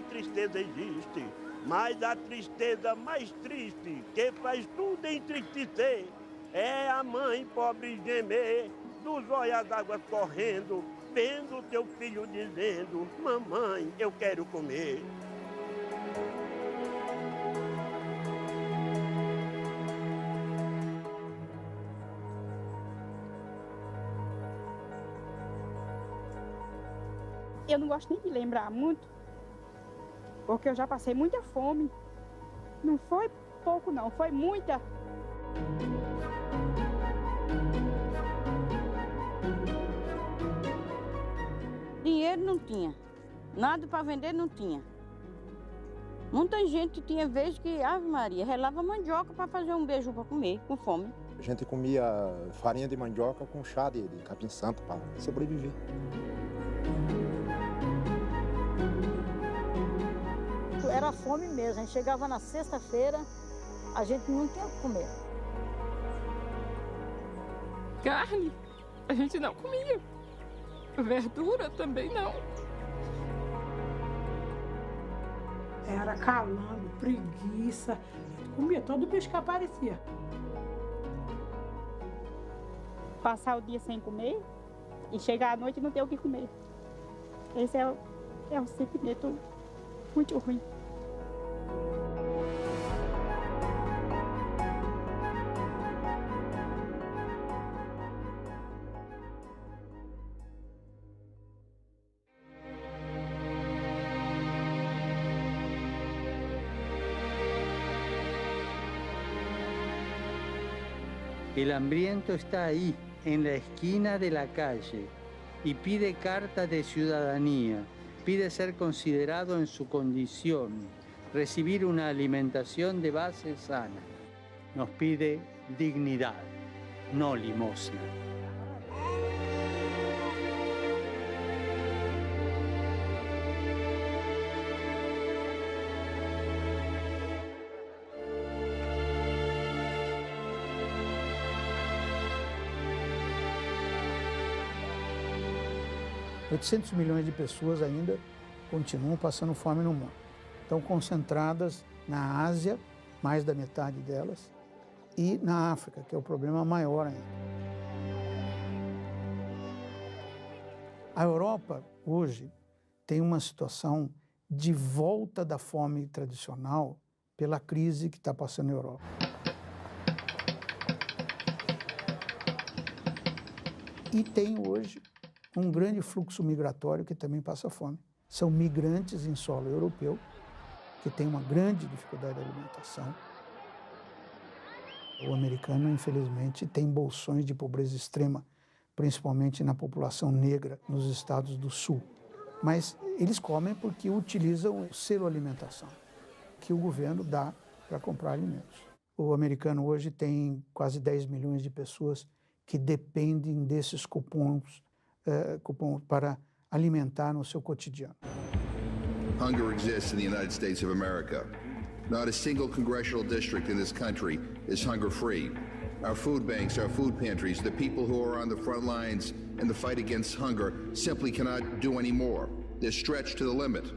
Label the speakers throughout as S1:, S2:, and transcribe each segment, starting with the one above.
S1: tristeza existe, mas a tristeza mais triste, que faz tudo entristecer, é a mãe pobre gemer, dos olhos as águas correndo, vendo teu filho dizendo, mamãe, eu quero comer.
S2: Eu não gosto nem de lembrar muito, porque eu já passei muita fome. Não foi pouco não, foi muita.
S3: Dinheiro não tinha, nada para vender não tinha. Muita gente tinha vezes que, Ave Maria, relava mandioca para fazer um beiju para comer, com fome.
S4: A gente comia farinha de mandioca com chá de capim-santo para sobreviver.
S5: Era fome mesmo, a gente chegava na sexta-feira, a gente não tinha o que comer.
S6: Carne, a gente não comia. Verdura também não.
S7: Era calango, preguiça, comia todo peixe que aparecia.
S2: Passar o dia sem comer e chegar à noite e não ter o que comer. Esse é um sentimento muito ruim.
S8: El hambriento está ahí, en la esquina de la calle, y pide carta de ciudadanía, pide ser considerado en su condición, recibir una alimentación de base sana. Nos pide dignidad, no limosna.
S9: $800 milhões de pessoas ainda continuam passando fome no mundo. Estão concentradas na Ásia, mais da metade delas, e na África, que é o problema maior ainda. A Europa, hoje, tem uma situação de volta da fome tradicional pela crise que está passando na Europa. E tem hoje um grande fluxo migratório que também passa fome. São migrantes em solo europeu, que tem uma grande dificuldade de alimentação. O americano, infelizmente, tem bolsões de pobreza extrema, principalmente na população negra nos estados do sul. Mas eles comem porque utilizam o selo alimentação, que o governo dá para comprar alimentos. O americano hoje tem quase 10 milhões de pessoas que dependem desses cupons para alimentar no seu cotidiano.
S10: Hunger exists in the United States of America. Not a single congressional district in this country is hunger-free. Our food banks, our food pantries, the people who are on the front lines in the fight against hunger simply cannot do any more. They're stretched to the limit.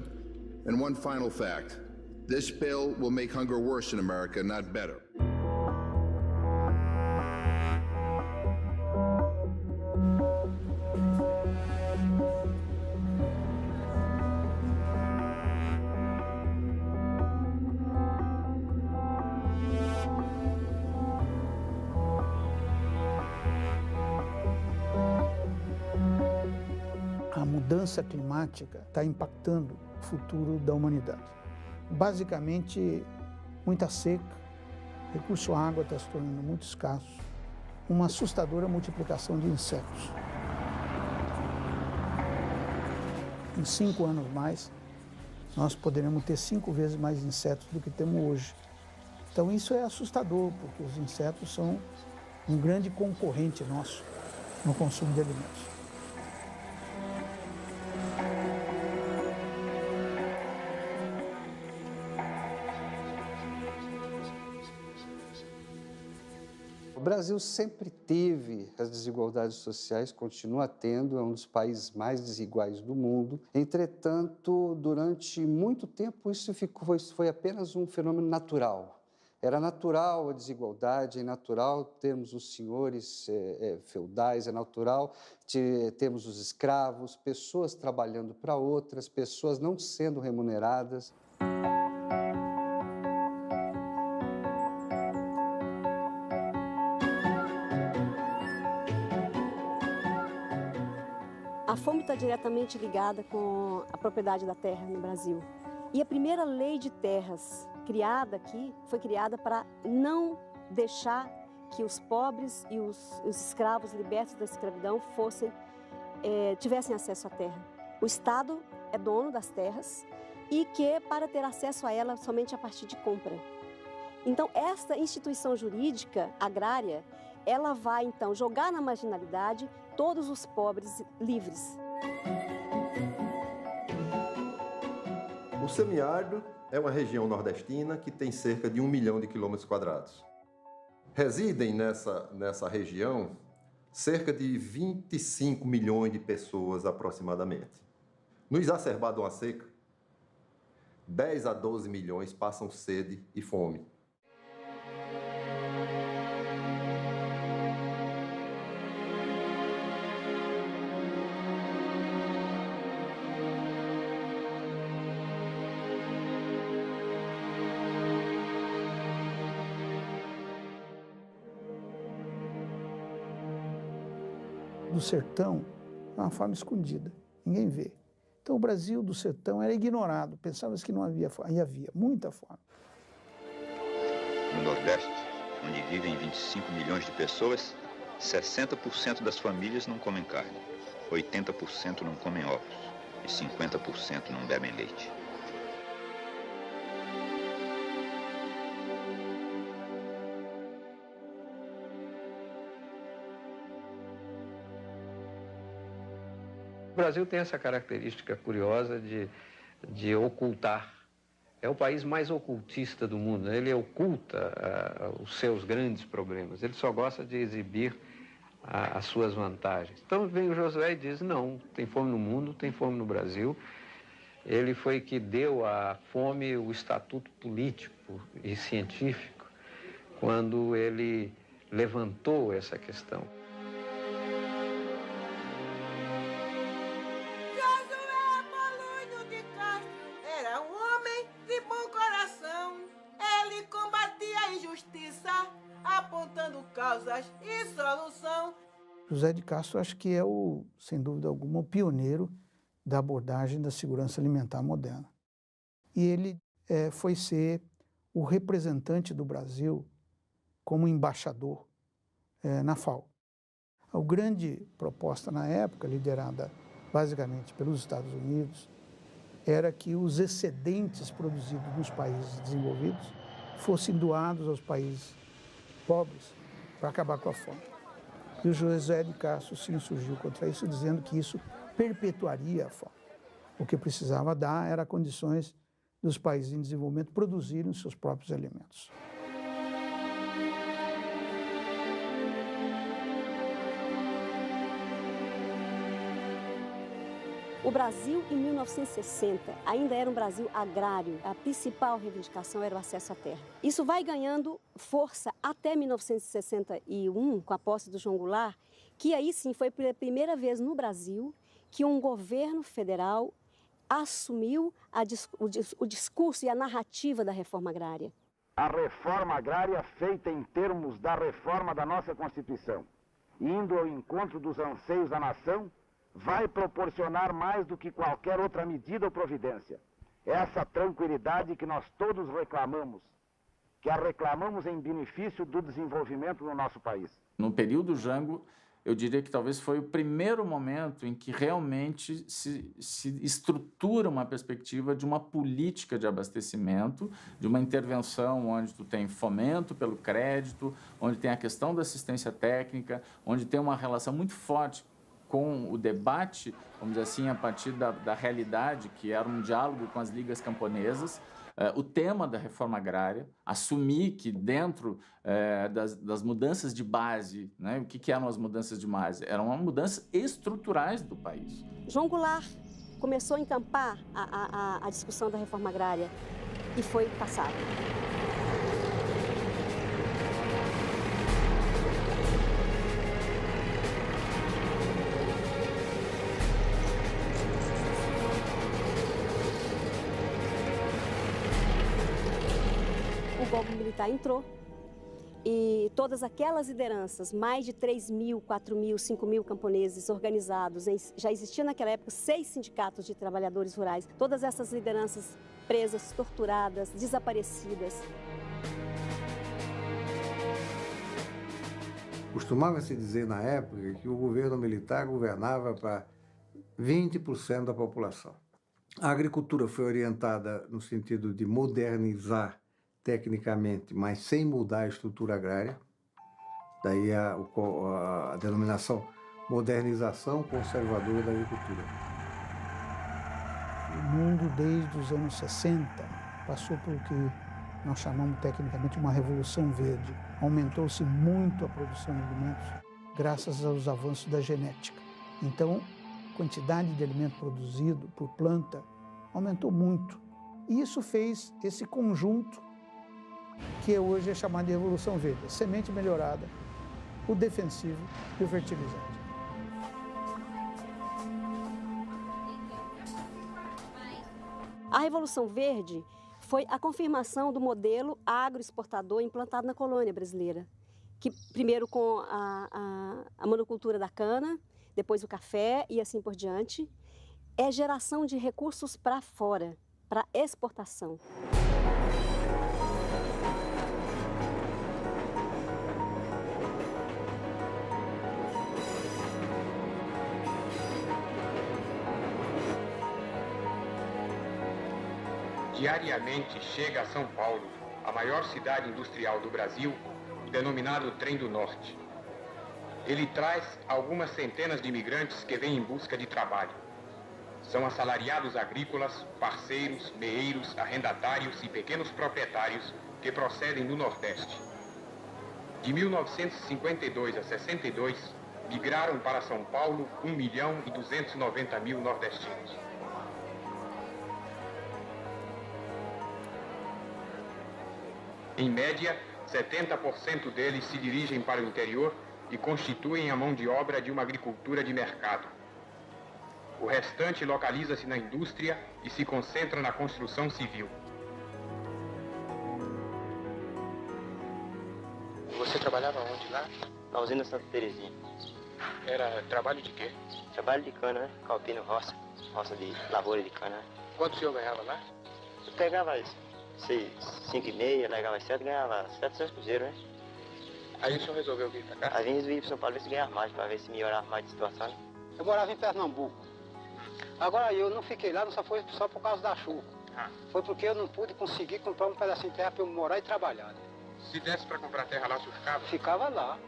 S10: And one final fact, this bill will make hunger worse in America, not better.
S9: A mudança climática está impactando o futuro da humanidade. Basicamente, muita seca, recurso à água está se tornando muito escasso, uma assustadora multiplicação de insetos. Em 5 anos mais, nós poderemos ter 5 vezes mais insetos do que temos hoje. Então isso é assustador, porque os insetos são um grande concorrente nosso no consumo de alimentos. O
S11: Brasil sempre teve as desigualdades sociais, continua tendo, é um dos países mais desiguais do mundo. Entretanto, durante muito tempo, isso foi apenas um fenômeno natural. Era natural a desigualdade, é natural termos os senhores feudais, é natural termos os escravos, pessoas trabalhando para outras, pessoas não sendo remuneradas.
S12: A fome está diretamente ligada com a propriedade da terra no Brasil. E a primeira lei de terras criada aqui foi criada para não deixar que os pobres e os escravos libertos da escravidão tivessem acesso à terra. O Estado é dono das terras e que para ter acesso a ela somente a partir de compra. Então, esta instituição jurídica agrária, ela vai então jogar na marginalidade todos os pobres livres.
S13: O semiárido é uma região nordestina que tem cerca de 1 milhão de quilômetros quadrados. Residem nessa região cerca de 25 milhões de pessoas aproximadamente. No exacerbado de uma seca, 10 a 12 milhões passam sede e fome.
S9: Do sertão é uma fome escondida, ninguém vê. Então o Brasil do sertão era ignorado, pensava-se que não havia fome, e havia muita fome.
S14: No Nordeste, onde vivem 25 milhões de pessoas, 60% das famílias não comem carne, 80% não comem ovos e 50% não bebem leite.
S15: O Brasil tem essa característica curiosa de ocultar. É o país mais ocultista do mundo, né? Ele oculta os seus grandes problemas, ele só gosta de exibir as suas vantagens. Então vem o Josué e diz, não, tem fome no mundo, tem fome no Brasil. Ele foi que deu à fome o estatuto político e científico, quando ele levantou essa questão.
S16: Apontando causas e solução.
S9: José de Castro acho que é sem dúvida alguma, o pioneiro da abordagem da segurança alimentar moderna. E ele foi ser o representante do Brasil como embaixador na FAO. A grande proposta na época, liderada basicamente pelos Estados Unidos, era que os excedentes produzidos nos países desenvolvidos fossem doados aos países pobres para acabar com a fome. E o José de Castro se insurgiu contra isso, dizendo que isso perpetuaria a fome. O que precisava dar era condições dos países em desenvolvimento produzirem os seus próprios alimentos.
S12: O Brasil, em 1960, ainda era um Brasil agrário. A principal reivindicação era o acesso à terra. Isso vai ganhando força até 1961, com a posse do João Goulart, que aí sim foi pela primeira vez no Brasil que um governo federal assumiu o discurso e a narrativa da reforma agrária.
S17: A reforma agrária feita em termos da reforma da nossa Constituição, indo ao encontro dos anseios da nação, vai proporcionar mais do que qualquer outra medida ou providência. Essa tranquilidade que nós todos reclamamos, que a reclamamos em benefício do desenvolvimento do nosso país.
S18: No período Jango, eu diria que talvez foi o primeiro momento em que realmente se estrutura uma perspectiva de uma política de abastecimento, de uma intervenção onde tu tem fomento pelo crédito, onde tem a questão da assistência técnica, onde tem uma relação muito forte com o debate, vamos dizer assim, a partir da realidade, que era um diálogo com as ligas camponesas, o tema da reforma agrária, assumir que dentro das mudanças de base, né, o que eram as mudanças de base? Eram mudanças estruturais do país.
S12: João Goulart começou a encampar a discussão da reforma agrária e foi passado. O golpe militar entrou e todas aquelas lideranças, mais de 3.000, 4.000, 5.000 camponeses organizados, já existia naquela época 6 sindicatos de trabalhadores rurais, todas essas lideranças presas, torturadas, desaparecidas.
S19: Costumava-se dizer na época que o governo militar governava para 20% da população. A agricultura foi orientada no sentido de modernizar tecnicamente, mas sem mudar a estrutura agrária. Daí a denominação modernização conservadora da agricultura.
S9: O mundo, desde os anos 60, passou por o que nós chamamos tecnicamente uma revolução verde. Aumentou-se muito a produção de alimentos graças aos avanços da genética. Então, a quantidade de alimento produzido por planta aumentou muito. E isso fez esse conjunto que hoje é chamado de Revolução Verde, a semente melhorada, o defensivo e o fertilizante.
S12: A Revolução Verde foi a confirmação do modelo agroexportador implantado na colônia brasileira, que primeiro com a monocultura da cana, depois o café e assim por diante, é geração de recursos para fora, para exportação.
S20: Diariamente chega a São Paulo, a maior cidade industrial do Brasil, o denominado Trem do Norte. Ele traz algumas centenas de imigrantes que vêm em busca de trabalho. São assalariados agrícolas, parceiros, meeiros, arrendatários e pequenos proprietários que procedem do Nordeste. De 1952 a 62, migraram para São Paulo 1.290.000 nordestinos. Em média, 70% deles se dirigem para o interior e constituem a mão de obra de uma agricultura de mercado. O restante localiza-se na indústria e se concentra na construção civil.
S21: Você trabalhava onde lá? Na usina Santa Terezinha.
S20: Era trabalho de quê?
S21: Trabalho de cana, né? Calpino roça de lavoura de cana.
S20: Quanto o senhor ganhava lá?
S21: Eu pegava 5,5, largava as 7, ganhava 700 cruzeiros, né?
S20: Aí o senhor resolveu vir pra cá?
S21: Aí vim vir para São Paulo ver se ganhava mais, para ver se melhorava mais de situação.
S22: Eu morava em Pernambuco. Agora eu não fiquei lá, não só foi só por causa da chuva. Foi porque eu não pude conseguir comprar um pedacinho de terra para eu morar e trabalhar. Né?
S20: Se desse para comprar terra lá, o senhor ficava?
S22: Ficava lá.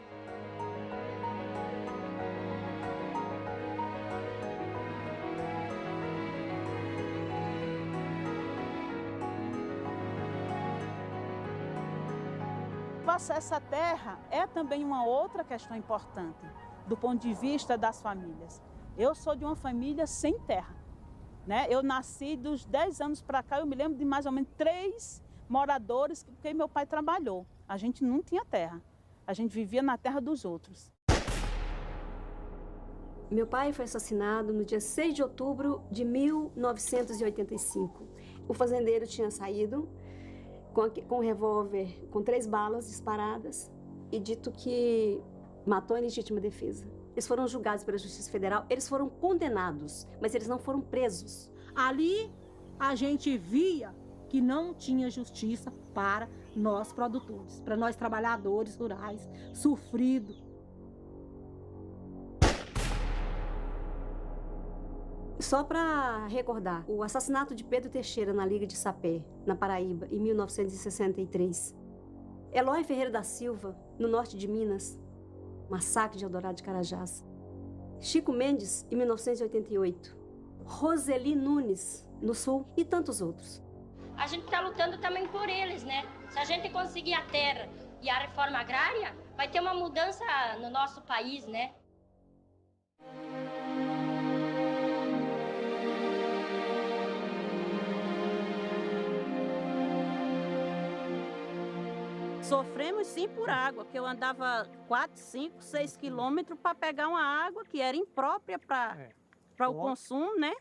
S23: O acesso à terra é também uma outra questão importante do ponto de vista das famílias. Eu sou de uma família sem terra, né? Eu nasci dos 10 anos para cá, eu me lembro de mais ou menos 3 moradores, porque meu pai trabalhou. A gente não tinha terra, a gente vivia na terra dos outros.
S12: Meu pai foi assassinado no dia 6 de outubro de 1985. O fazendeiro tinha saído com um revólver com 3 balas disparadas e dito que matou em legítima defesa. Eles foram julgados pela Justiça Federal, eles foram condenados, mas eles não foram presos.
S7: Ali a gente via que não tinha justiça para nós produtores, para nós trabalhadores rurais, sofridos.
S12: Só para recordar, o assassinato de Pedro Teixeira na Liga de Sapé, na Paraíba, em 1963. Eloy Ferreira da Silva, no norte de Minas, massacre de Eldorado de Carajás. Chico Mendes, em 1988. Roseli Nunes, no sul, e tantos outros.
S1: a gente está lutando também por eles, né? Se a gente conseguir a terra e a reforma agrária, vai ter uma mudança no nosso país, né?
S3: Sofremos sim por água, que eu andava 4, 5, 6 quilômetros para pegar uma água que era imprópria para o consumo, né?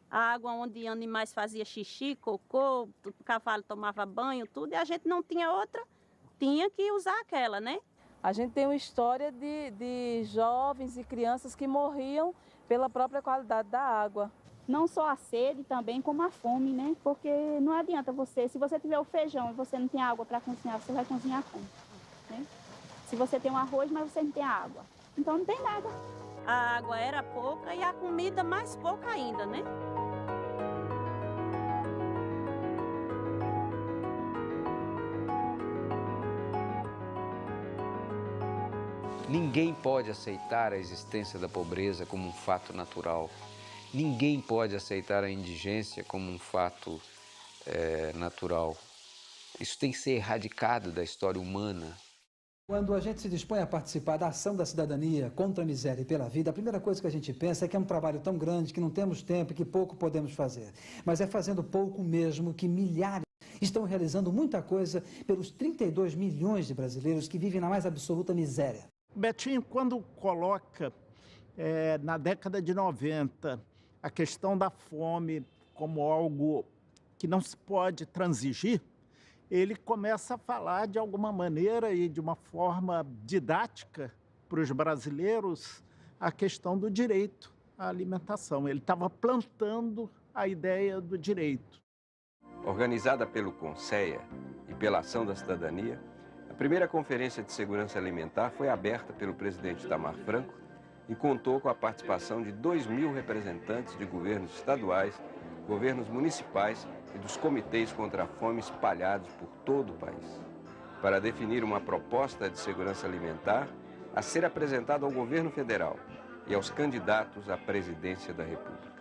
S3: A água onde animais faziam xixi, cocô, o cavalo tomava banho, tudo, e a gente não tinha outra, tinha que usar aquela, né?
S4: A gente tem uma história de jovens e crianças que morriam pela própria qualidade da água.
S2: Não só a sede, também como a fome, né? Porque não adianta você, se você tiver o feijão e você não tem água para cozinhar, você vai cozinhar como? Né? Se você tem um arroz, mas você não tem água, então não tem nada.
S3: A água era pouca e a comida mais pouca ainda, né?
S24: Ninguém pode aceitar a existência da pobreza como um fato natural. Ninguém pode aceitar a indigência como um fato natural. Isso tem que ser erradicado da história humana.
S25: Quando a gente se dispõe a participar da ação da cidadania contra a miséria e pela vida, a primeira coisa que a gente pensa é que é um trabalho tão grande que não temos tempo e que pouco podemos fazer. Mas é fazendo pouco mesmo que milhares estão realizando muita coisa pelos 32 milhões de brasileiros que vivem na mais absoluta miséria.
S26: Betinho, quando coloca na década de 90 a questão da fome como algo que não se pode transigir, ele começa a falar de alguma maneira e de uma forma didática para os brasileiros a questão do direito à alimentação. Ele estava plantando a ideia do direito.
S24: Organizada pelo CONSEA e pela Ação da Cidadania, a primeira Conferência de Segurança Alimentar foi aberta pelo presidente Itamar Franco e contou com a participação de 2.000 representantes de governos estaduais, governos municipais e dos comitês contra a fome espalhados por todo o país, para definir uma proposta de segurança alimentar a ser apresentada ao governo federal e aos candidatos à presidência da República.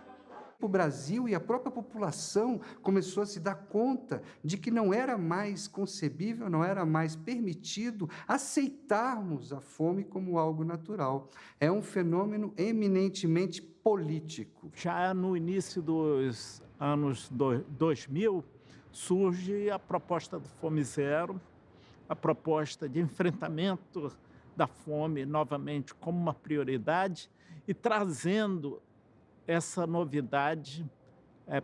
S11: O Brasil e a própria população começou a se dar conta de que não era mais concebível, não era mais permitido aceitarmos a fome como algo natural. É um fenômeno eminentemente político.
S26: Já no início dos anos 2000, surge a proposta do Fome Zero, a proposta de enfrentamento da fome novamente como uma prioridade e trazendo essa novidade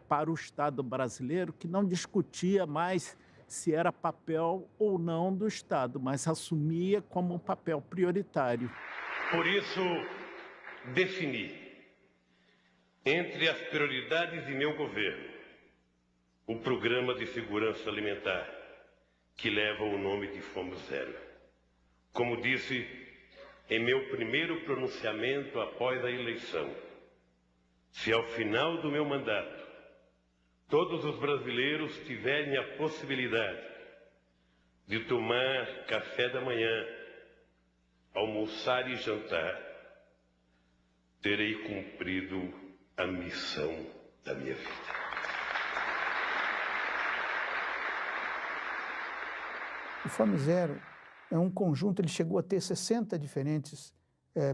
S26: para o Estado brasileiro, que não discutia mais se era papel ou não do Estado, mas assumia como um papel prioritário.
S27: Por isso, defini, entre as prioridades de meu governo, o Programa de Segurança Alimentar, que leva o nome de Fome Zero. Como disse em meu primeiro pronunciamento após a eleição, se ao final do meu mandato todos os brasileiros tiverem a possibilidade de tomar café da manhã, almoçar e jantar, terei cumprido a missão da minha vida.
S9: O Fome Zero é um conjunto, ele chegou a ter 60 diferentes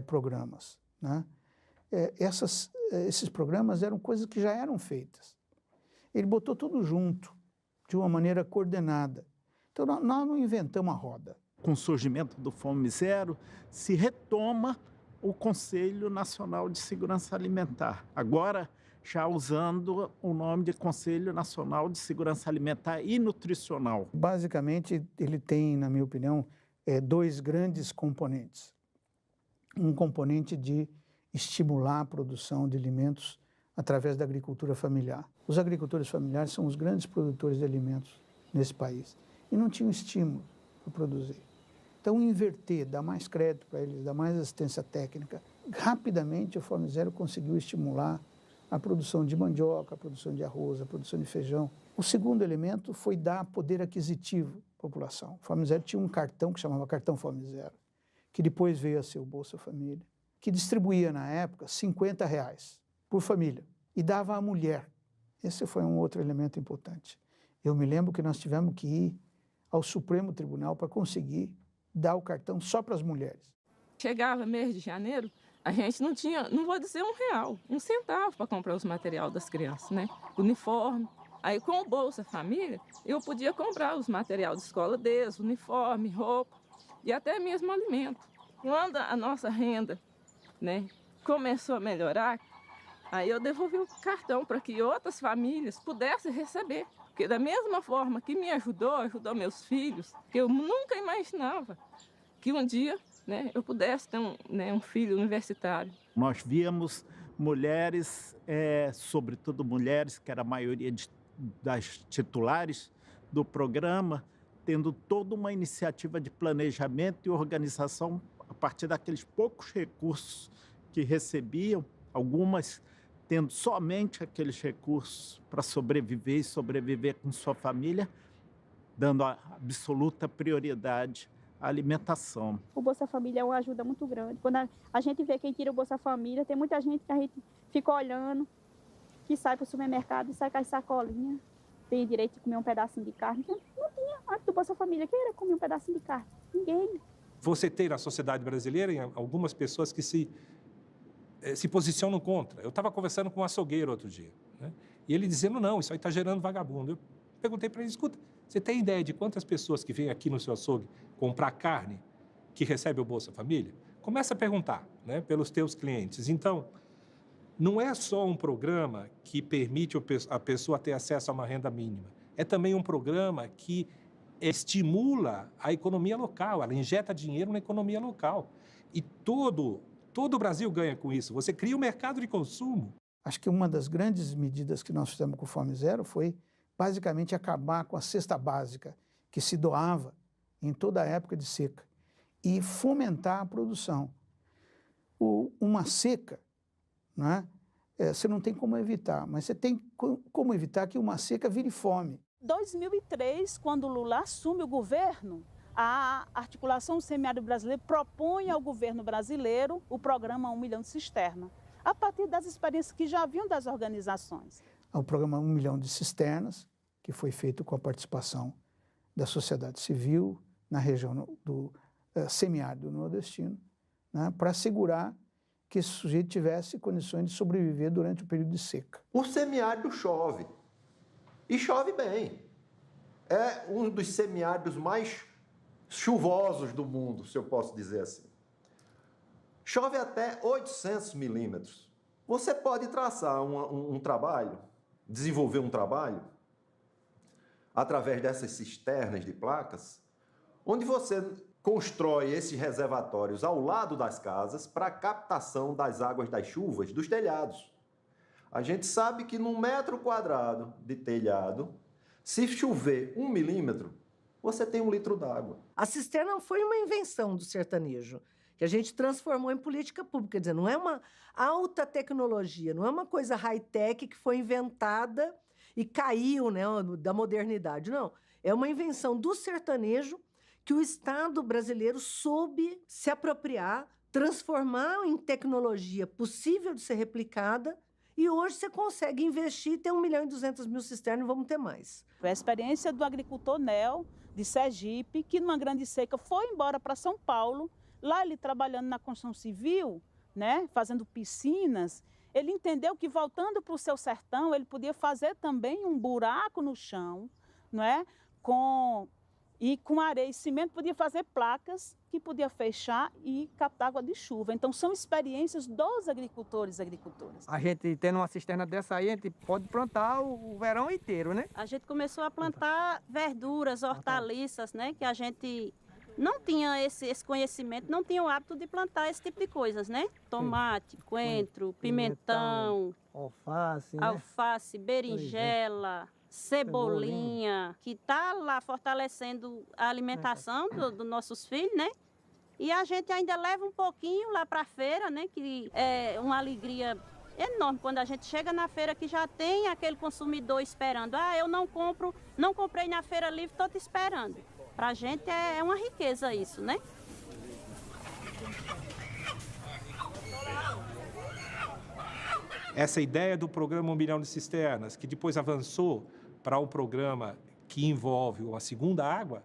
S9: programas, né? Esses programas eram coisas que já eram feitas. Ele botou tudo junto, de uma maneira coordenada. Então, nós não inventamos a roda.
S26: Com o surgimento do Fome Zero, se retoma o Conselho Nacional de Segurança Alimentar. Agora, já usando o nome de Conselho Nacional de Segurança Alimentar e Nutricional.
S9: Basicamente, ele tem, na minha opinião, dois grandes componentes. Um componente de estimular a produção de alimentos através da agricultura familiar. Os agricultores familiares são os grandes produtores de alimentos nesse país e não tinham estímulo para produzir. Então, inverter, dar mais crédito para eles, dar mais assistência técnica. Rapidamente, o Fome Zero conseguiu estimular a produção de mandioca, a produção de arroz, a produção de feijão. O segundo elemento foi dar poder aquisitivo à população. O Fome Zero tinha um cartão que chamava Cartão Fome Zero, que depois veio a ser o Bolsa Família, que distribuía, na época, R$50 por família e dava à mulher. Esse foi um outro elemento importante. Eu me lembro que nós tivemos que ir ao Supremo Tribunal para conseguir dar o cartão só para as mulheres.
S5: Chegava mês de janeiro, a gente não tinha, não vou dizer R$1, 1 centavo para comprar os materiais das crianças, né? Uniforme. Aí com o Bolsa Família, eu podia comprar os materiais de escola deles, uniforme, roupa e até mesmo alimento. Quando a nossa renda, né, começou a melhorar, aí eu devolvi o cartão para que outras famílias pudessem receber. Porque da mesma forma que me ajudou meus filhos, que eu nunca imaginava que um dia, né, eu pudesse ter um filho universitário.
S26: Nós víamos mulheres, sobretudo mulheres, que era a maioria das titulares do programa, tendo toda uma iniciativa de planejamento e organização a partir daqueles poucos recursos que recebiam, algumas tendo somente aqueles recursos para sobreviver e sobreviver com sua família, dando a absoluta prioridade à alimentação.
S2: O Bolsa Família é uma ajuda muito grande. Quando a gente vê quem tira o Bolsa Família, tem muita gente que a gente fica olhando, que sai para o supermercado e sai com as sacolinhas, tem direito de comer um pedacinho de carne. Não tinha antes do Bolsa Família. Quem era comer um pedacinho de carne? Ninguém.
S6: Você tem na sociedade brasileira algumas pessoas que se posicionam contra. Eu estava conversando com um açougueiro outro dia, né? E ele dizendo, não, isso aí está gerando vagabundo. Eu perguntei para ele, escuta, você tem ideia de quantas pessoas que vêm aqui no seu açougue comprar carne que recebe o Bolsa Família? Começa a perguntar, né, pelos teus clientes. Então, não é só um programa que permite a pessoa ter acesso a uma renda mínima. É também um programa que estimula a economia local, ela injeta dinheiro na economia local. E todo o Brasil ganha com isso. Você cria um mercado de consumo.
S9: Acho que uma das grandes medidas que nós fizemos com o Fome Zero foi, basicamente, acabar com a cesta básica que se doava em toda a época de seca e fomentar a produção. Uma seca, né, você não tem como evitar, mas você tem como evitar que uma seca vire fome.
S23: 2003, quando Lula assume o governo, a Articulação do Semiárido Brasileiro propõe ao governo brasileiro o programa 1 milhão de cisternas, a partir das experiências que já haviam das organizações.
S9: O programa 1 milhão de cisternas, que foi feito com a participação da sociedade civil na região do semiárido nordestino, né, para assegurar que esse sujeito tivesse condições de sobreviver durante o período de seca.
S8: O semiárido chove, e chove bem. É um dos semiáridos mais chuvosos do mundo, se eu posso dizer assim. Chove até 800 milímetros. Você pode traçar um trabalho, desenvolver um trabalho, através dessas cisternas de placas, onde você constrói esses reservatórios ao lado das casas para a captação das águas das chuvas dos telhados. A gente sabe que num metro quadrado de telhado, se chover 1 milímetro, você tem 1 litro d'água.
S10: A cisterna foi uma invenção do sertanejo, que a gente transformou em política pública. Quer dizer, não é uma alta tecnologia, não é uma coisa high-tech que foi inventada e caiu, né, da modernidade. Não, é uma invenção do sertanejo que o Estado brasileiro soube se apropriar, transformar em tecnologia possível de ser replicada, e hoje você consegue investir, ter 1.200.000 cisternas e vamos ter mais.
S23: Foi a experiência do agricultor Nel, de Sergipe, que numa grande seca foi embora para São Paulo, lá ele trabalhando na construção civil, né, fazendo piscinas, ele entendeu que voltando para o seu sertão, ele podia fazer também um buraco no chão, não é? Com areia e cimento, podia fazer placas que podia fechar e captar água de chuva. Então, são experiências dos agricultores e agricultoras.
S13: A gente tendo uma cisterna dessa aí, a gente pode plantar o verão inteiro, né?
S3: A gente começou a plantar verduras, hortaliças, né? Que a gente não tinha esse conhecimento, não tinha o hábito de plantar esse tipo de coisas, né? Tomate, coentro, pimentão, alface, berinjela, cebolinha, que está lá fortalecendo a alimentação dos nossos filhos, né? E a gente ainda leva um pouquinho lá para a feira, né? Que é uma alegria enorme quando a gente chega na feira que já tem aquele consumidor esperando. Ah, eu não comprei na feira livre, estou te esperando. Para a gente é uma riqueza isso, né?
S6: Essa ideia do programa 1 milhão de cisternas, que depois avançou para um programa que envolve uma segunda água,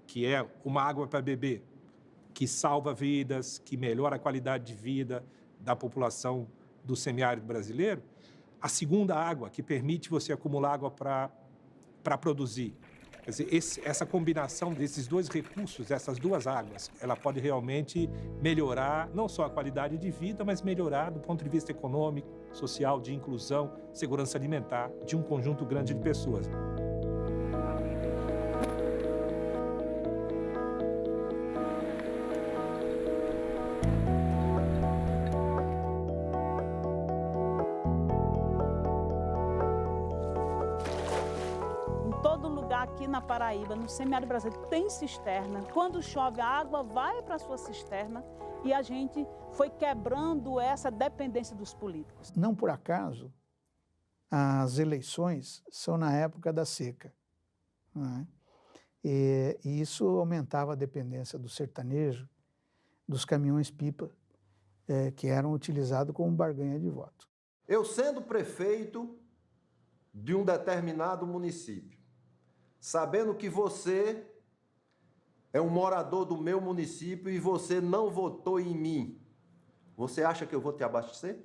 S6: que é uma água para beber, que salva vidas, que melhora a qualidade de vida da população do semiárido brasileiro, a segunda água, que permite você acumular água para produzir. Quer dizer, essa combinação desses dois recursos, essas duas águas, ela pode realmente melhorar não só a qualidade de vida, mas melhorar do ponto de vista econômico, social, de inclusão, segurança alimentar de um conjunto grande de pessoas.
S23: Aqui na Paraíba, no semiárido brasileiro, tem cisterna. Quando chove, a água vai para a sua cisterna e a gente foi quebrando essa dependência dos políticos.
S9: Não por acaso, as eleições são na época da seca, né? E isso aumentava a dependência do sertanejo, dos caminhões-pipa, que eram utilizados como barganha de voto.
S8: Eu sendo prefeito de um determinado município, sabendo que você é um morador do meu município e você não votou em mim, você acha que eu vou te abastecer?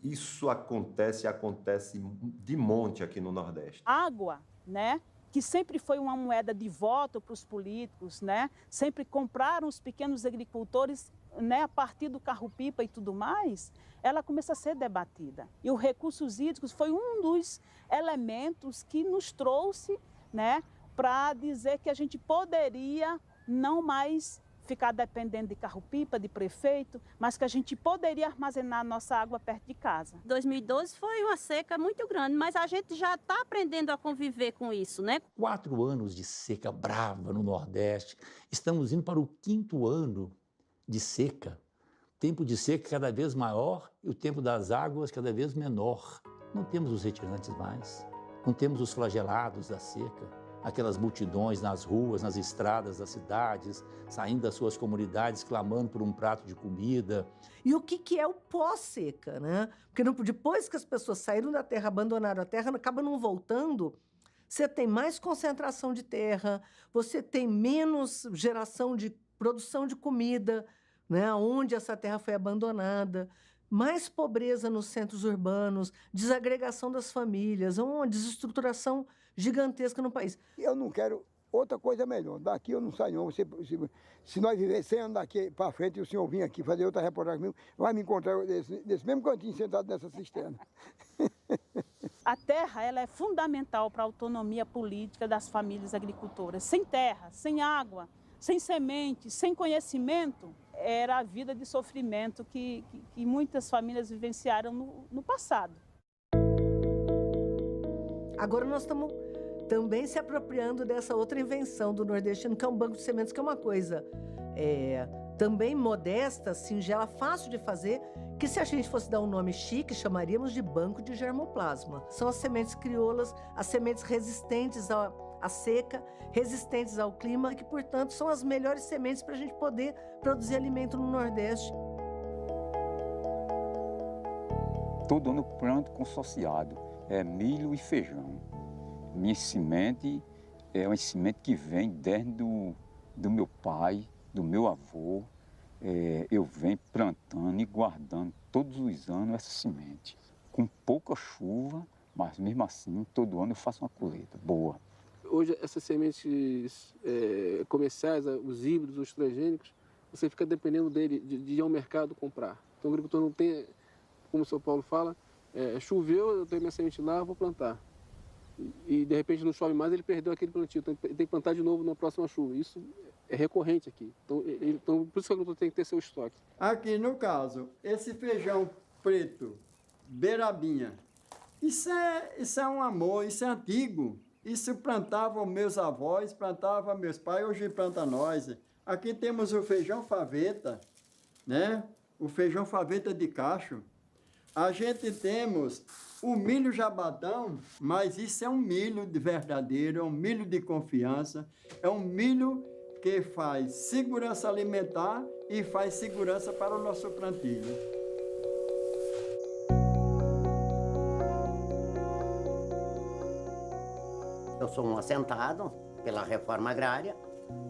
S8: Isso acontece de monte aqui no Nordeste.
S23: Água, né? Que sempre foi uma moeda de voto para os políticos, né? Sempre compraram os pequenos agricultores, né? A partir do carro-pipa e tudo mais, ela começa a ser debatida. E os recursos hídricos foi um dos elementos que nos trouxe, né, para dizer que a gente poderia não mais ficar dependendo de carro-pipa, de prefeito, mas que a gente poderia armazenar nossa água perto de casa.
S3: 2012 foi uma seca muito grande, mas a gente já está aprendendo a conviver com isso, né?
S14: 4 anos de seca brava no Nordeste. Estamos indo para o 5º ano de seca. Tempo de seca cada vez maior e o tempo das águas cada vez menor. Não temos os retirantes mais, não temos os flagelados da seca, aquelas multidões nas ruas, nas estradas das cidades, saindo das suas comunidades, clamando por um prato de comida.
S10: E o que é o pós-seca, né? Porque depois que as pessoas saíram da terra, abandonaram a terra, acaba não voltando, você tem mais concentração de terra, você tem menos geração de produção de comida, né? Onde essa terra foi abandonada, mais pobreza nos centros urbanos, desagregação das famílias, uma desestruturação gigantesca no país.
S15: Eu não quero outra coisa melhor. Daqui eu não saio não. Se nós viver 100 anos daqui para frente e o senhor vir aqui fazer outra reportagem comigo, vai me encontrar nesse mesmo cantinho sentado nessa cisterna.
S23: A terra, ela é fundamental para a autonomia política das famílias agricultoras. Sem terra, sem água, sem semente, sem conhecimento, era a vida de sofrimento que muitas famílias vivenciaram no passado.
S10: Agora nós estamos também se apropriando dessa outra invenção do nordestino, que é um banco de sementes, que é uma coisa também modesta, singela, fácil de fazer, que se a gente fosse dar um nome chique, chamaríamos de banco de germoplasma. São as sementes crioulas, as sementes resistentes à seca, resistentes ao clima, que, portanto, são as melhores sementes para a gente poder produzir alimento no Nordeste.
S16: Todo ano planto consociado, milho e feijão. Minha semente é uma semente que vem desde do meu pai, do meu avô. Eu venho plantando e guardando todos os anos essa semente. Com pouca chuva, mas mesmo assim, todo ano eu faço uma colheita boa.
S17: Hoje, essas sementes comerciais, os híbridos, os transgênicos, você fica dependendo dele, de ir ao mercado comprar. Então, o agricultor não tem, como o São Paulo fala, choveu, eu tenho minha semente lá, vou plantar. E, de repente, não chove mais, ele perdeu aquele plantio. Então, ele tem que plantar de novo na próxima chuva. Isso é recorrente aqui. Então, por isso que o agricultor tem que ter seu estoque.
S18: Aqui, no caso, esse feijão preto, beirabinha, isso é um amor, isso é antigo. Isso plantavam meus avós, plantavam meus pais, hoje planta nós. Aqui temos o feijão faveta, né? O feijão faveta de cacho. A gente temos o milho jabadão, mas isso é um milho de verdadeiro, é um milho de confiança, é um milho que faz segurança alimentar e faz segurança para o nosso plantio.
S1: Eu sou um assentado pela reforma agrária,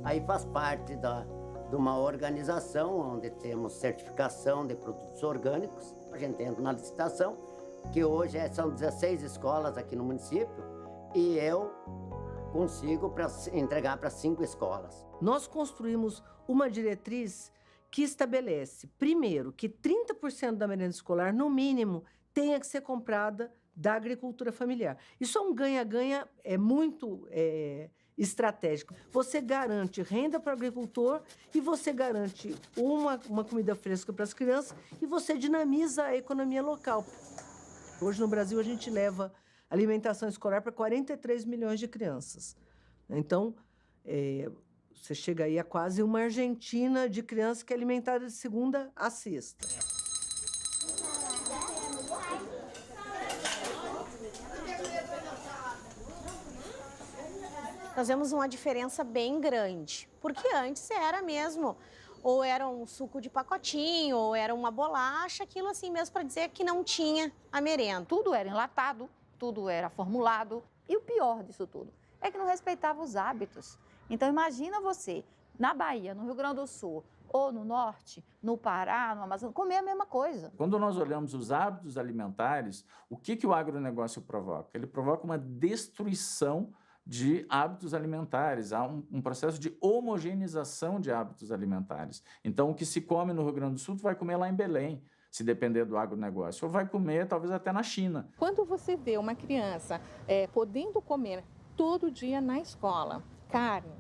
S1: aí faz parte de uma organização onde temos certificação de produtos orgânicos. A gente entra na licitação, que hoje são 16 escolas aqui no município, e eu consigo entregar para 5 escolas.
S10: Nós construímos uma diretriz que estabelece, primeiro, que 30% da merenda escolar, no mínimo, tenha que ser comprada da agricultura familiar. Isso é um ganha-ganha muito estratégico. Você garante renda para o agricultor e você garante uma comida fresca para as crianças e você dinamiza a economia local. Hoje, no Brasil, a gente leva alimentação escolar para 43 milhões de crianças. Então, você chega aí a quase uma Argentina de crianças que é alimentada de segunda a sexta.
S7: Nós vemos uma diferença bem grande, porque antes era mesmo, ou era um suco de pacotinho, ou era uma bolacha, aquilo assim mesmo para dizer que não tinha a merenda.
S12: Tudo era enlatado, tudo era formulado, e o pior disso tudo é que não respeitava os hábitos. Então imagina você, na Bahia, no Rio Grande do Sul, ou no Norte, no Pará, no Amazonas, comer a mesma coisa.
S19: Quando nós olhamos os hábitos alimentares, o que o agronegócio provoca? Ele provoca uma destruição de hábitos alimentares, há um processo de homogeneização de hábitos alimentares. Então, o que se come no Rio Grande do Sul, tu vai comer lá em Belém, se depender do agronegócio, ou vai comer talvez até na China.
S20: Quando você vê uma criança podendo comer todo dia na escola carne,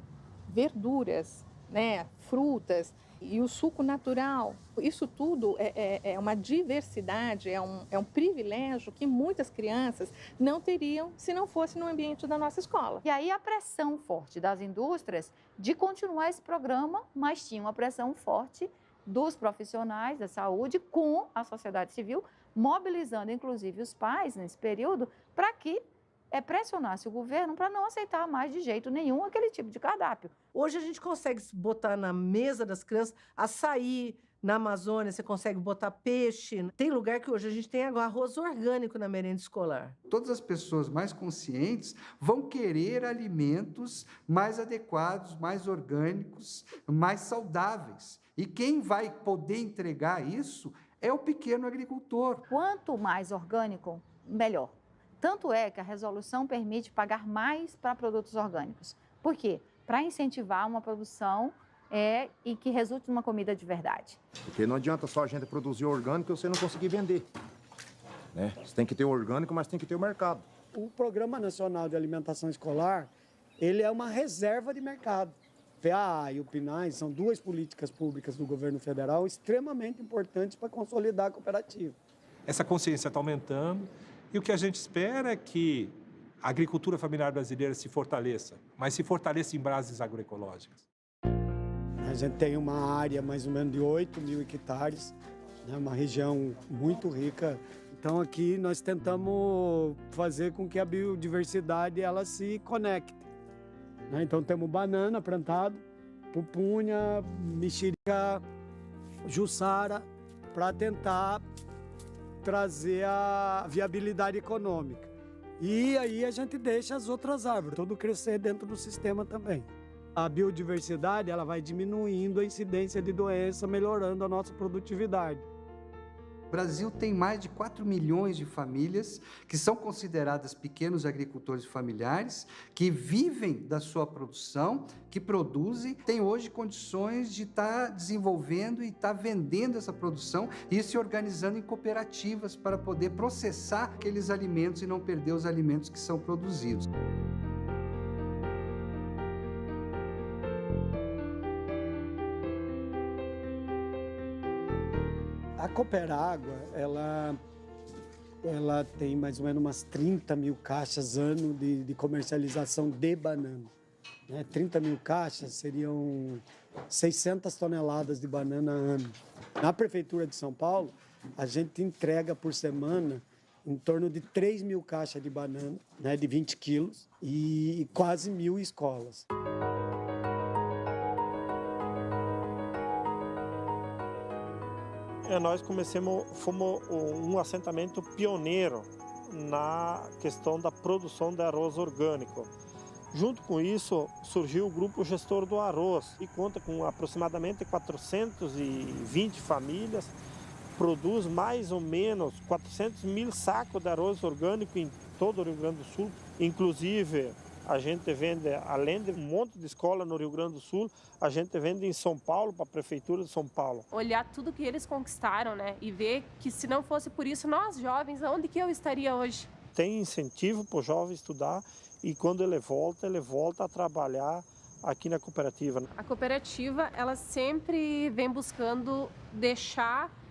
S20: verduras, né, frutas e o suco natural, isso tudo é uma diversidade, é um privilégio que muitas crianças não teriam se não fosse no ambiente da nossa escola.
S12: E aí a pressão forte das indústrias de continuar esse programa, mas tinha uma pressão forte dos profissionais da saúde com a sociedade civil, mobilizando inclusive os pais nesse período para que pressionasse o governo para não aceitar mais de jeito nenhum aquele tipo de cardápio.
S10: Hoje a gente consegue botar na mesa das crianças açaí, na Amazônia você consegue botar peixe. Tem lugar que hoje a gente tem agora arroz orgânico na merenda escolar.
S11: Todas as pessoas mais conscientes vão querer alimentos mais adequados, mais orgânicos, mais saudáveis. E quem vai poder entregar isso é o pequeno agricultor.
S12: Quanto mais orgânico, melhor. Tanto é que a resolução permite pagar mais para produtos orgânicos. Por quê? Para incentivar uma produção e que resulte numa comida de verdade.
S21: Porque não adianta só a gente produzir orgânico e você não conseguir vender. Né? Você tem que ter o orgânico, mas tem que ter o mercado.
S22: O Programa Nacional de Alimentação Escolar, ele é uma reserva de mercado. PA e o PNAE são duas políticas públicas do governo federal extremamente importantes para consolidar a cooperativa.
S6: Essa consciência está aumentando. E o que a gente espera é que a agricultura familiar brasileira se fortaleça, mas se fortaleça em bases agroecológicas.
S22: A gente tem uma área mais ou menos de 8 mil hectares, né, uma região muito rica. Então aqui nós tentamos fazer com que a biodiversidade ela se conecte. Né? Então temos banana plantado, pupunha, mexerica, jussara, para tentar trazer a viabilidade econômica. E aí a gente deixa as outras árvores, tudo crescer dentro do sistema também. A biodiversidade ela vai diminuindo a incidência de doença, melhorando a nossa produtividade.
S11: O Brasil tem mais de 4 milhões de famílias que são consideradas pequenos agricultores familiares, que vivem da sua produção, que produzem, têm hoje condições de estar desenvolvendo e estar vendendo essa produção e se organizando em cooperativas para poder processar aqueles alimentos e não perder os alimentos que são produzidos.
S22: A Cooperágua, ela tem mais ou menos umas 30 mil caixas ano de comercialização de banana. Né? 30 mil caixas seriam 600 toneladas de banana ano. Na Prefeitura de São Paulo, a gente entrega por semana em torno de 3 mil caixas de banana, né, de 20 quilos, e quase 1.000 escolas.
S28: Nós fomos um assentamento pioneiro na questão da produção de arroz orgânico. Junto com isso, surgiu o Grupo Gestor do Arroz, que conta com aproximadamente 420 famílias, produz mais ou menos 400 mil sacos de arroz orgânico em todo o Rio Grande do Sul. Inclusive, a gente vende, além de um monte de escola no Rio Grande do Sul, a gente vende em São Paulo, para a Prefeitura de São Paulo.
S2: Olhar tudo que eles conquistaram, né? E ver que se não fosse por isso, nós jovens, onde que eu estaria hoje?
S28: Tem incentivo para o jovem estudar e quando ele volta a trabalhar aqui na cooperativa.
S2: A cooperativa, ela sempre vem buscando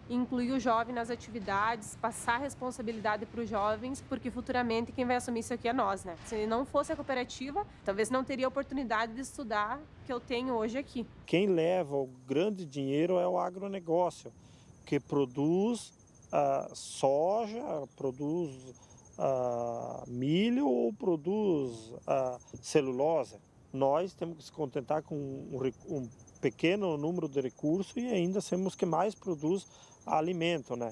S2: incluir o jovem nas atividades, passar responsabilidade para os jovens, porque futuramente quem vai assumir isso aqui é nós, né? Se não fosse a cooperativa, talvez não teria a oportunidade de estudar que eu tenho hoje aqui.
S28: Quem leva o grande dinheiro é o agronegócio, que produz soja, produz milho ou produz celulose. Nós temos que se contentar com um pequeno número de recursos e ainda somos que mais produz alimento, né?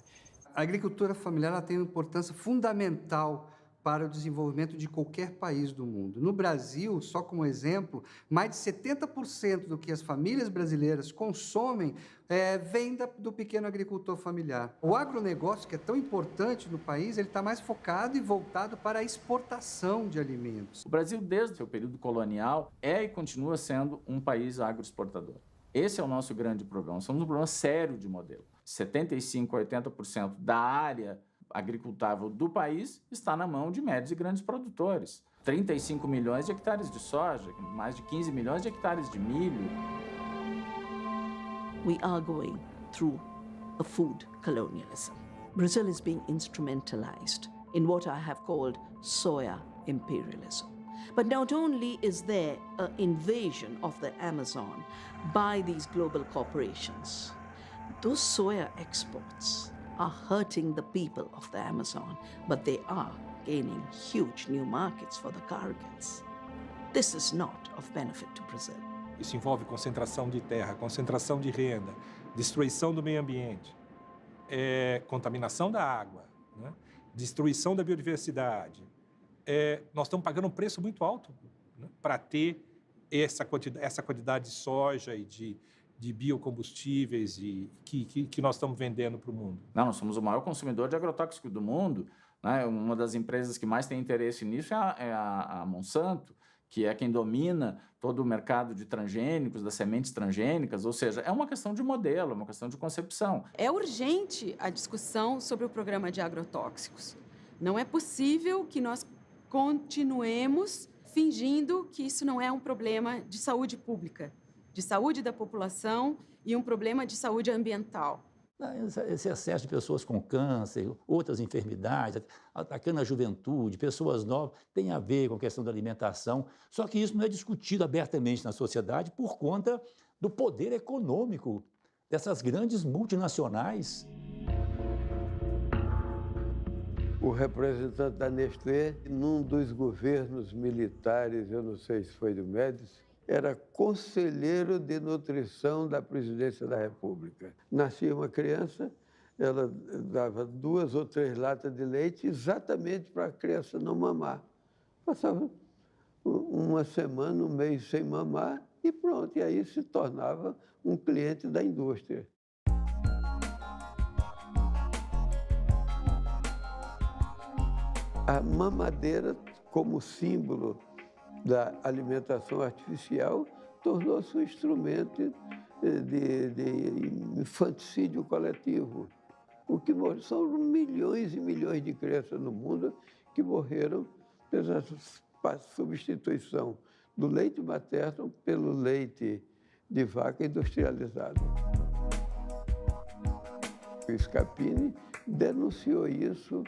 S11: A agricultura familiar ela tem uma importância fundamental para o desenvolvimento de qualquer país do mundo. No Brasil, só como exemplo, mais de 70% do que as famílias brasileiras consomem vem do pequeno agricultor familiar. O agronegócio, que é tão importante no país, ele está mais focado e voltado para a exportação de alimentos.
S19: O Brasil, desde o seu período colonial, é e continua sendo um país agroexportador. Esse é o nosso grande problema. Somos um problema sério de modelo. 75% a 80% da área agricultável do país está na mão de médios e grandes produtores. 35 milhões de hectares de soja, mais de 15 milhões de hectares de milho.
S4: We are going through a food colonialism. Brazil is being instrumentalized in what I have called soya imperialism. But not only is there an invasion of the Amazon by these global corporations, those soya exports are hurting the people of the Amazon, but they are gaining huge new markets for the cargos. This is not of benefit to Brazil.
S6: Isso envolve concentração de terra, concentração de renda, destruição do meio ambiente, contaminação da água, né? Destruição da biodiversidade. Nós estamos pagando um preço muito alto, né, para ter essa quantidade de soja e de biocombustíveis que nós estamos vendendo para o mundo.
S19: Não, nós somos o maior consumidor de agrotóxico do mundo, né? Uma das empresas que mais tem interesse nisso é a Monsanto, que é quem domina todo o mercado de transgênicos, das sementes transgênicas, ou seja, é uma questão de modelo, é uma questão de concepção.
S5: É urgente a discussão sobre o programa de agrotóxicos. Não é possível que nós continuemos fingindo que isso não é um problema de saúde pública, de saúde da população e um problema de saúde ambiental.
S14: Esse excesso de pessoas com câncer, outras enfermidades, atacando a juventude, pessoas novas, tem a ver com a questão da alimentação. Só que isso não é discutido abertamente na sociedade por conta do poder econômico dessas grandes multinacionais.
S13: O representante da Nestlé, num dos governos militares, eu não sei se foi do Médici, era conselheiro de nutrição da presidência da República. Nascia uma criança, ela dava 2 ou 3 latas de leite exatamente para a criança não mamar. Passava uma semana, um mês sem mamar e pronto. E aí se tornava um cliente da indústria. A mamadeira, como símbolo da alimentação artificial, tornou-se um instrumento de infanticídio coletivo. O que são milhões e milhões de crianças no mundo que morreram pela substituição do leite materno pelo leite de vaca industrializado. O Scapini denunciou isso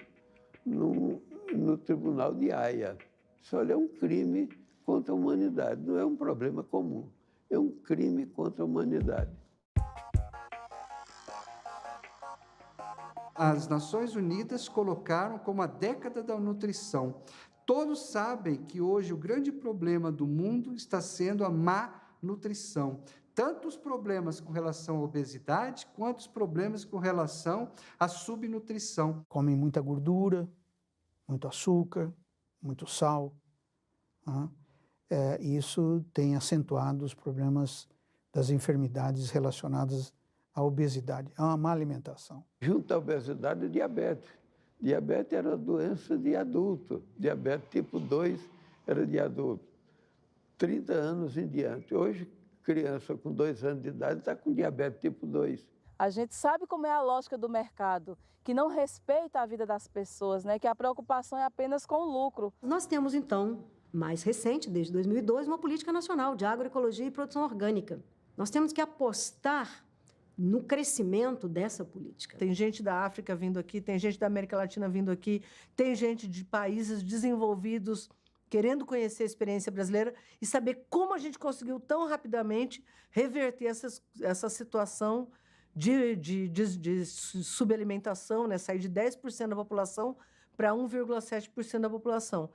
S13: no Tribunal de Haia. Isso é um crime contra a humanidade, não é um problema comum, é um crime contra a humanidade.
S11: As Nações Unidas colocaram como a década da nutrição. Todos sabem que hoje o grande problema do mundo está sendo a má nutrição. Tanto os problemas com relação à obesidade, quanto os problemas com relação à subnutrição.
S9: Comem muita gordura, muito açúcar, muito sal. isso tem acentuado os problemas das enfermidades relacionadas à obesidade, a uma má alimentação.
S13: Junto à obesidade, diabetes. Diabetes era doença de adulto. Diabetes tipo 2 era de adulto. 30 anos em diante. Hoje, criança com 2 anos de idade está com diabetes tipo 2.
S3: A gente sabe como é a lógica do mercado, que não respeita a vida das pessoas, né? Que a preocupação é apenas com o lucro.
S8: Nós temos, então, mais recente, desde 2002, uma política nacional de agroecologia e produção orgânica. Nós temos que apostar no crescimento dessa política.
S10: Tem gente da África vindo aqui, tem gente da América Latina vindo aqui, tem gente de países desenvolvidos querendo conhecer a experiência brasileira e saber como a gente conseguiu tão rapidamente reverter essa situação de subalimentação, né? Sair de 10% da população para 1,7% da população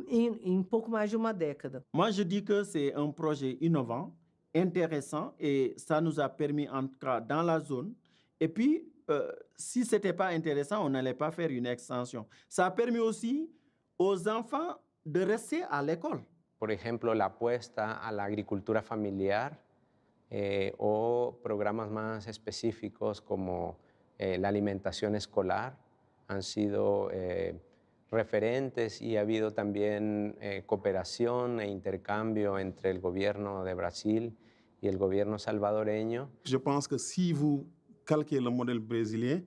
S10: em pouco mais de uma década.
S15: Moi, je dis que c'est un projet innovant, intéressant, et ça nous a permis, en tout cas, dans la zone. Et puis, si ce n'était pas intéressant, on n'allait pas faire une extension. Ça a permis aussi aux enfants de rester à l'école.
S23: Por ejemplo, la apuesta a la agricultura familiar o programas más específicos como la alimentación escolar han sido referentes y ha habido también cooperación e intercambio entre el gobierno de Brasil y el gobierno salvadoreño.
S24: Je pense que si vous calquez le modèle brésilien,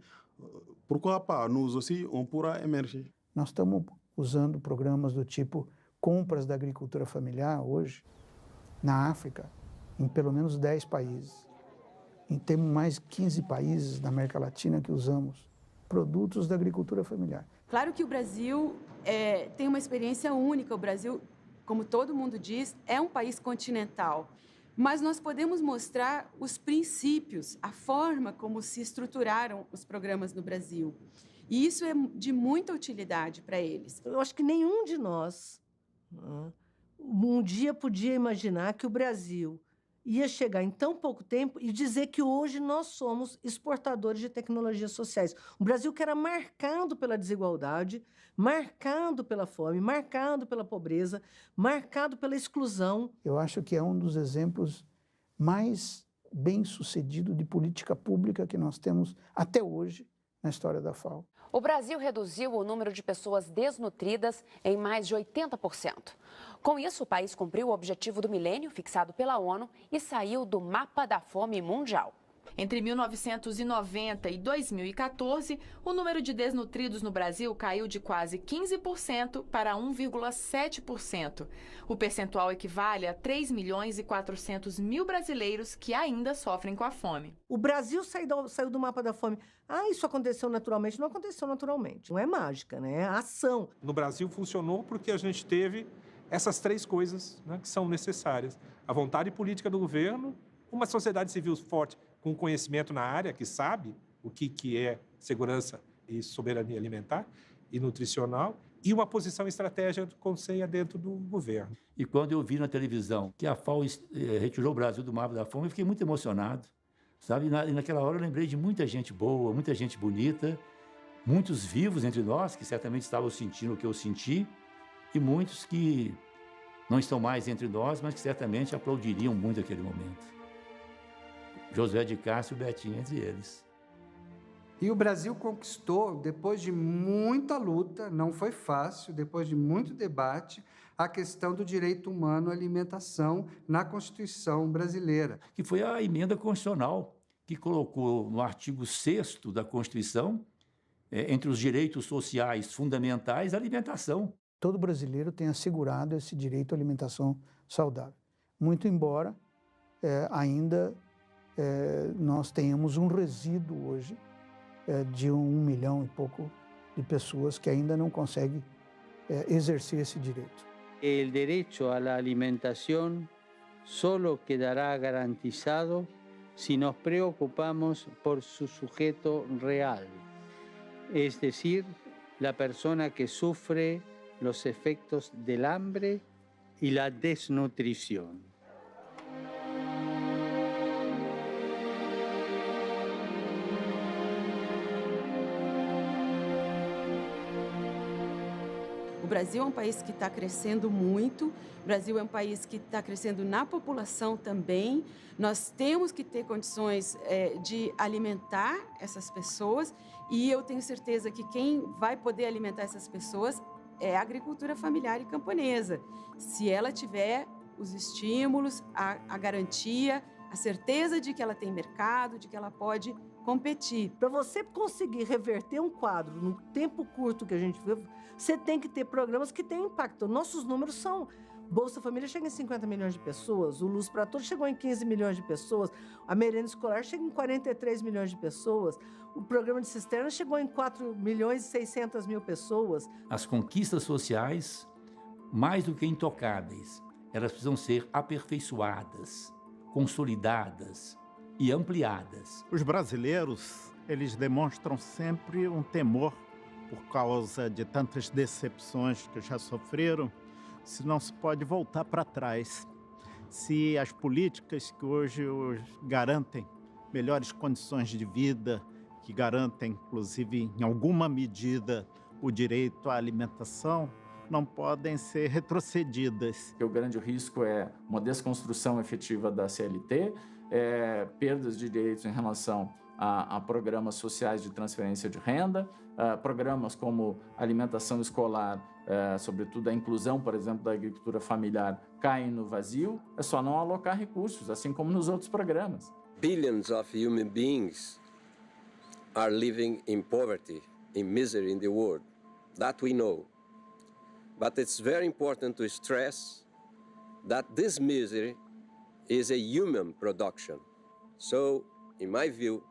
S24: pourquoi pas, nous aussi, on pourra émerger.
S9: Nós estamos usando programas do tipo compras da agricultura familiar hoje na África, em pelo menos 10 países. E temos mais 15 países na América Latina que usamos produtos da agricultura familiar.
S5: Claro que o Brasil tem uma experiência única. O Brasil, como todo mundo diz, é um país continental. Mas nós podemos mostrar os princípios, a forma como se estruturaram os programas no Brasil. E isso é de muita utilidade para eles.
S10: Eu acho que nenhum de nós um dia podia imaginar que o Brasil ia chegar em tão pouco tempo e dizer que hoje nós somos exportadores de tecnologias sociais. Um Brasil que era marcado pela desigualdade, marcado pela fome, marcado pela pobreza, marcado pela exclusão.
S9: Eu acho que é um dos exemplos mais bem-sucedidos de política pública que nós temos até hoje na história da FAO.
S24: O Brasil reduziu o número de pessoas desnutridas em mais de 80%. Com isso, o país cumpriu o objetivo do milênio fixado pela ONU e saiu do mapa da fome mundial.
S25: Entre 1990 e 2014, o número de desnutridos no Brasil caiu de quase 15% para 1,7%. O percentual equivale a 3 milhões e 400 mil brasileiros que ainda sofrem com a fome.
S10: O Brasil saiu do mapa da fome. Isso aconteceu naturalmente? Não aconteceu naturalmente. Não é mágica, né? É ação.
S6: No Brasil funcionou porque a gente teve essas 3 coisas, né, que são necessárias. A vontade política do governo, uma sociedade civil forte, com conhecimento na área, que sabe o que é segurança e soberania alimentar e nutricional, e uma posição estratégica do Conselho dentro do governo.
S14: E quando eu vi na televisão que a FAO retirou o Brasil do mapa da fome, eu fiquei muito emocionado, sabe? E naquela hora eu lembrei de muita gente boa, muita gente bonita, muitos vivos entre nós, que certamente estavam sentindo o que eu senti, e muitos que não estão mais entre nós, mas que certamente aplaudiriam muito aquele momento. Josué de Castro e Betinho entre eles.
S11: E o Brasil conquistou, depois de muita luta, não foi fácil, depois de muito debate, a questão do direito humano à alimentação na Constituição brasileira.
S14: Que foi a emenda constitucional que colocou no artigo 6º da Constituição, entre os direitos sociais fundamentais, a alimentação.
S9: Todo brasileiro tem assegurado esse direito à alimentação saudável. Muito embora ainda nós tenhamos um resíduo hoje de 1 milhão e pouco de pessoas que ainda não conseguem exercer esse direito.
S26: O direito à alimentação solo quedará garantizado se nos preocupamos por su sujeto real, es decir, la persona que sufre los efectos del hambre y la desnutrición.
S5: O Brasil é um país que está crescendo muito, o Brasil é um país que está crescendo na população também. Nós temos que ter condições de alimentar essas pessoas e eu tenho certeza que quem vai poder alimentar essas pessoas é a agricultura familiar e camponesa. Se ela tiver os estímulos, a garantia, a certeza de que ela tem mercado, de que ela pode competir.
S10: Para você conseguir reverter um quadro no tempo curto que a gente vive, você tem que ter programas que tenham impacto. Nossos números são... Bolsa Família chega em 50 milhões de pessoas, o Luz para Todos chegou em 15 milhões de pessoas, a merenda escolar chega em 43 milhões de pessoas, o programa de cisterna chegou em 4 milhões e 600 mil pessoas.
S14: As conquistas sociais, mais do que intocáveis, elas precisam ser aperfeiçoadas, consolidadas e ampliadas.
S1: Os brasileiros, eles demonstram sempre um temor por causa de tantas decepções que já sofreram, se não se pode voltar para trás. Se as políticas que hoje garantem melhores condições de vida, que garantem, inclusive, em alguma medida, o direito à alimentação, não podem ser retrocedidas.
S19: O grande risco é uma desconstrução efetiva da CLT, perdas de direitos em relação a programas sociais de transferência de renda, programas como alimentação escolar, sobretudo a inclusão, por exemplo, da agricultura familiar, caem no vazio. É só não alocar recursos, assim como nos outros programas.
S7: Billions of human beings are living in poverty, in misery in the world. That we know. But it's very important to stress that this misery is a human production. So, in my view,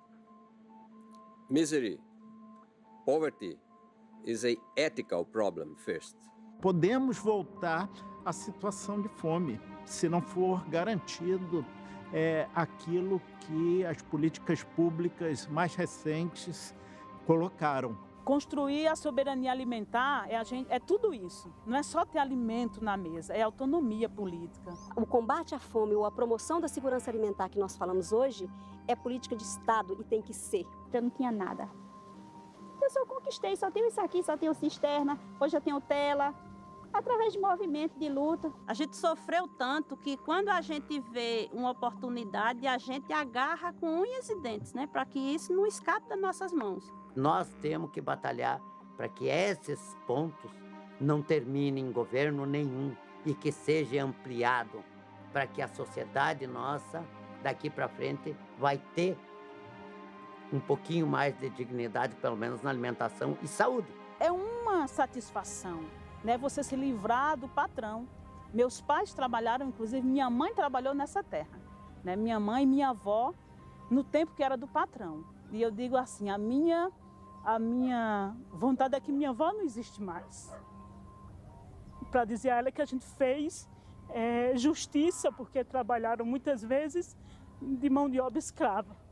S7: misery, poverty is an ethical problem first.
S1: Podemos voltar à situação de fome, se não for garantido aquilo que as políticas públicas mais recentes colocaram.
S3: Construir a soberania alimentar é tudo isso. Não é só ter alimento na mesa, é autonomia política.
S12: O combate à fome ou a promoção da segurança alimentar que nós falamos hoje é política de Estado e tem que ser.
S16: Eu não tinha nada. Eu só conquistei, só tenho isso aqui, só tenho cisterna, hoje eu tenho tela. Através de movimento, de luta.
S17: A gente sofreu tanto que quando a gente vê uma oportunidade, a gente agarra com unhas e dentes, né? Para que isso não escape das nossas mãos.
S18: Nós temos que batalhar para que esses pontos não terminem em governo nenhum e que seja ampliado para que a sociedade nossa, daqui para frente, vai ter um pouquinho mais de dignidade, pelo menos na alimentação e saúde.
S3: É uma satisfação, né? Você se livrar do patrão. Meus pais trabalharam, inclusive minha mãe trabalhou nessa terra, né? Minha mãe e minha avó, no tempo que era do patrão. E eu digo assim, a minha vontade é que minha avó não existe mais. Para dizer a ela que a gente fez justiça, porque trabalharam muitas vezes de mão de obra escrava.